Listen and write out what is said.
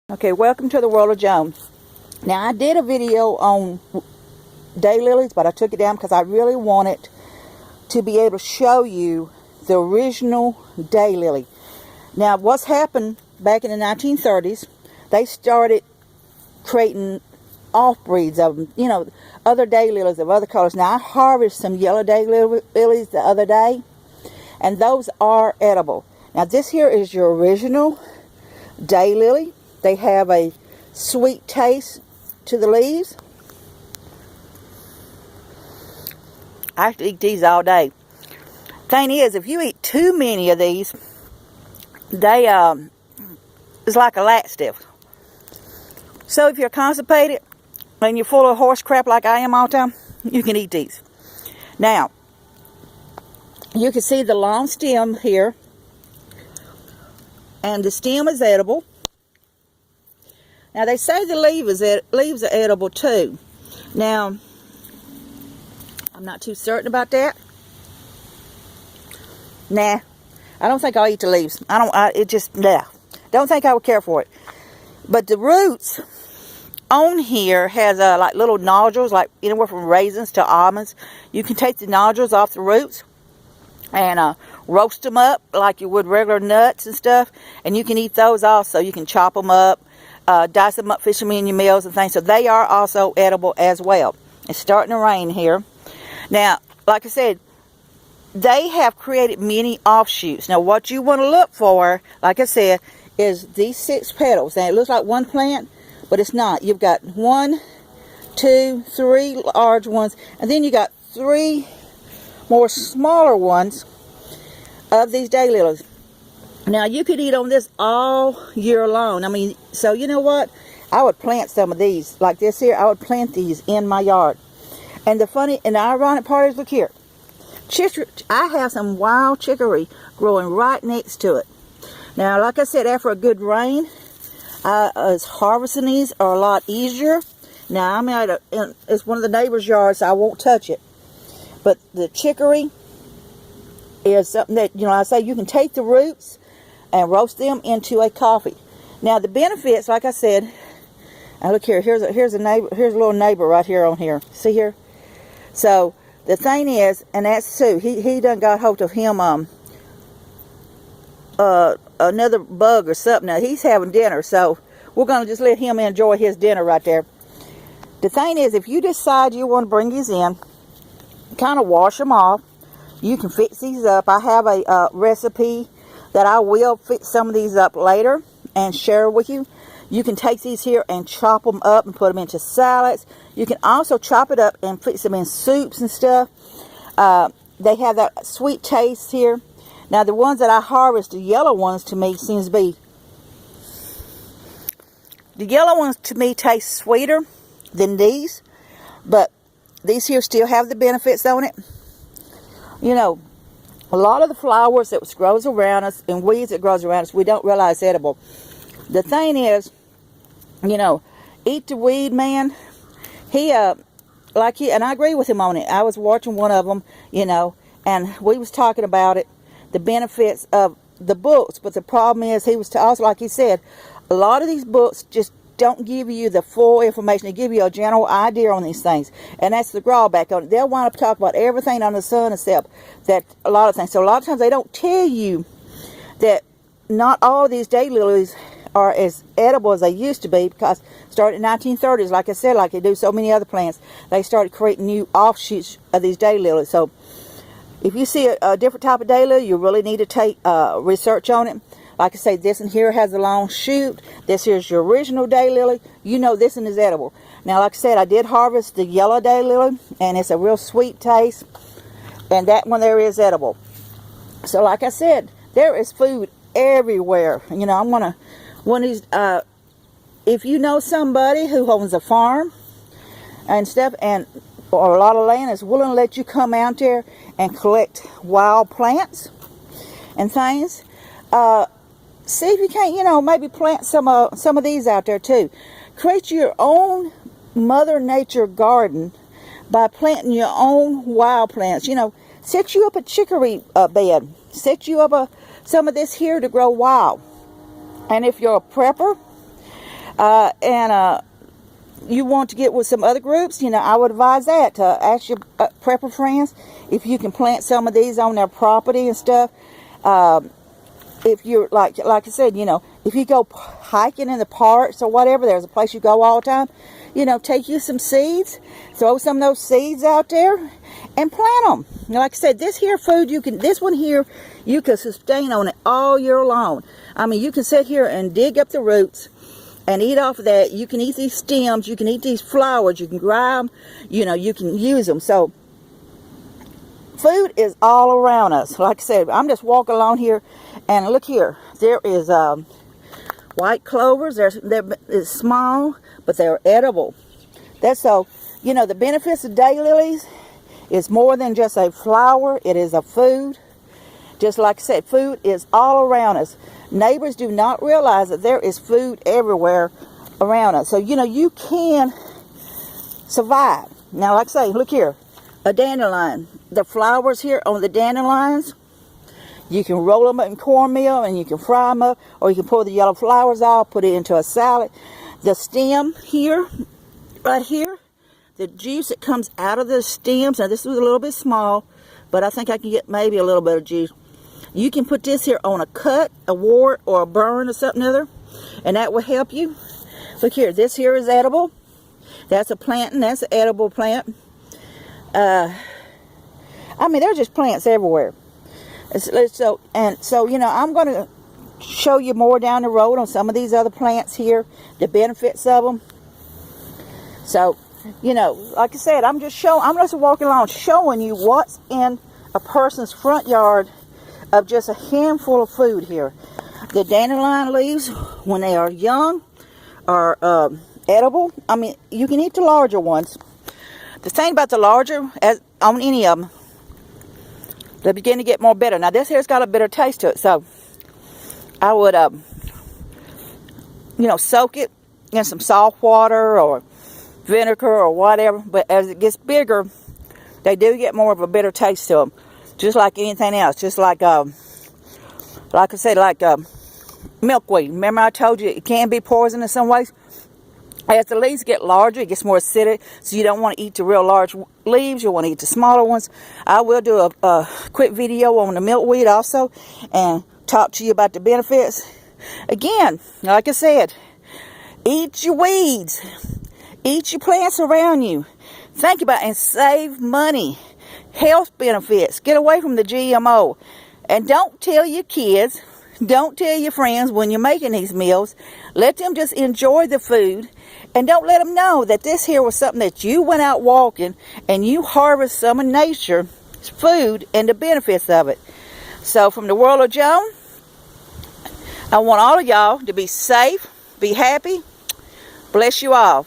Okay, welcome to the world of Joan. Now, I did a video on daylilies, but I took it down because I really wanted to be able to show you the original daylily. Now, what's happened back in the 1930s, they started creating off-breeds of them, other daylilies of other colors. Now, I harvested some yellow daylilies the other day, and those are edible. Now, this here is your original daylily. They have a sweet taste to the leaves. I have to eat these all day. Thing is, if you eat too many of these, they it's like a laxative. So if you're constipated and you're full of horse crap like I am all the time, you can eat these. Now, you can see the long stem here, and the stem is edible. Now, they say the leaves are edible too. Now, I'm not too certain about that. Nah, I don't think I'll eat the leaves. Don't think I would care for it. But the roots on here has like little nodules, like anywhere from raisins to almonds. You can take the nodules off the roots and roast them up like you would regular nuts and stuff. And you can eat those also. You can chop them up. Dice them up, fish them in your meals and things. So they are also edible as well. It's starting to rain here. Now, like I said, they have created many offshoots. Now, what you want to look for, like I said, is these 6 petals. Now, it looks like one plant, but it's not. You've got 1, 2, 3 large ones, and then you got 3 more smaller ones of these daylilies. Now, you could eat on this all year long. I mean, so you know what? I would plant some of these. Like this here, I would plant these in my yard. And the funny and the ironic part is, look here. I have some wild chicory growing right next to it. Now, like I said, after a good rain, harvesting these are a lot easier. Now, I'm it's one of the neighbor's yards, so I won't touch it. But the chicory is something that, I say you can take the roots and roast them into a coffee. Now, the benefits, like I said, and look here, here's a little neighbor right here on here. See here? So the thing is, and that's Sue. He done got hold of him another bug or something. Now he's having dinner, so we're gonna just let him enjoy his dinner right there. The thing is, if you decide you want to bring these in, kind of wash them off. You can fix these up. I have a recipe that I will fix some of these up later and share with you. You can take these here and chop them up and put them into salads. You can also chop it up and fix them in soups and stuff. They have that sweet taste here. Now, the ones that I harvest, the yellow ones to me seems to be... The yellow ones to me taste sweeter than these. But these here still have the benefits on it. A lot of the flowers that grows around us and weeds that grows around us, we don't realize edible. The thing is, eat the weed man. And I agree with him on it. I was watching one of them, and we was talking about it, the benefits of the books. But the problem is, he was also, like he said, a lot of these books just don't give you the full information. They give you a general idea on these things. And that's the drawback on it. They'll wind up talking about everything on the sun except that a lot of things. So a lot of times they don't tell you that not all of these daylilies are as edible as they used to be, because starting in the 1930s, like I said, like they do so many other plants, they started creating new offshoots of these daylilies. So if you see a different type of daylily, you really need to take research on it. Like I say, this one here has a long shoot. This here's your original daylily. This one is edible. Now, like I said, I did harvest the yellow daylily, and it's a real sweet taste. And that one there is edible. So, like I said, there is food everywhere. I'm one of these. If you know somebody who owns a farm and stuff, or a lot of land, is willing to let you come out there and collect wild plants and things. See if you can't, maybe plant some of these out there too. Create your own Mother Nature garden by planting your own wild plants. Set you up a chicory bed. Set you up some of this here to grow wild. And if you're a prepper, And you want to get with some other groups, I would advise that to ask your prepper friends if you can plant some of these on their property and stuff. If you're like I said, if you go hiking in the parks or whatever, there's a place you go all the time. Take you some seeds, throw some of those seeds out there, and plant them. Like I said, this one here, you can sustain on it all year long. I mean, you can sit here and dig up the roots and eat off of that. You can eat these stems, you can eat these flowers, you can dry them, you can use them. So food is all around us. Like I said, I'm just walking along here, and look here. There is white clovers. They're small, but they're edible. That's so, the benefits of daylilies is more than just a flower. It is a food. Just like I said, food is all around us. Neighbors do not realize that there is food everywhere around us. So, you can survive. Now, like I say, look here. A dandelion. The flowers here on the dandelions, you can roll them up in cornmeal and you can fry them up, or you can pull the yellow flowers off, put it into a salad. The stem here, right here, the juice that comes out of the stems, now this was a little bit small, but I think I can get maybe a little bit of juice. You can put this here on a cut, a wart, or a burn or something other, and that will help you. Look here, this here is edible. That's a plantain, that's an edible plant. I mean, there's just plants everywhere. So, I'm going to show you more down the road on some of these other plants here, the benefits of them. So, like I said, I'm just walking along showing you what's in a person's front yard of just a handful of food here. The dandelion leaves, when they are young, are edible. I mean, you can eat the larger ones. The thing about the larger, as on any of them, they begin to get more bitter. Now, this here's got a bitter taste to it, so I would, soak it in some salt water or vinegar or whatever. But as it gets bigger, they do get more of a bitter taste to them, just like anything else. Just like I said, milkweed. Remember I told you it can be poison in some ways? As the leaves get larger, it gets more acidic, so you don't want to eat the real large leaves. You want to eat the smaller ones. I will do a quick video on the milkweed also and talk to you about the benefits. Again, like I said, eat your weeds. Eat your plants around you. Think about it and save money. Health benefits. Get away from the GMO. And don't tell your kids, don't tell your friends when you're making these meals. Let them just enjoy the food. And don't let them know that this here was something that you went out walking and you harvest some of nature's food and the benefits of it. So from the world of Joan, I want all of y'all to be safe, be happy. Bless you all.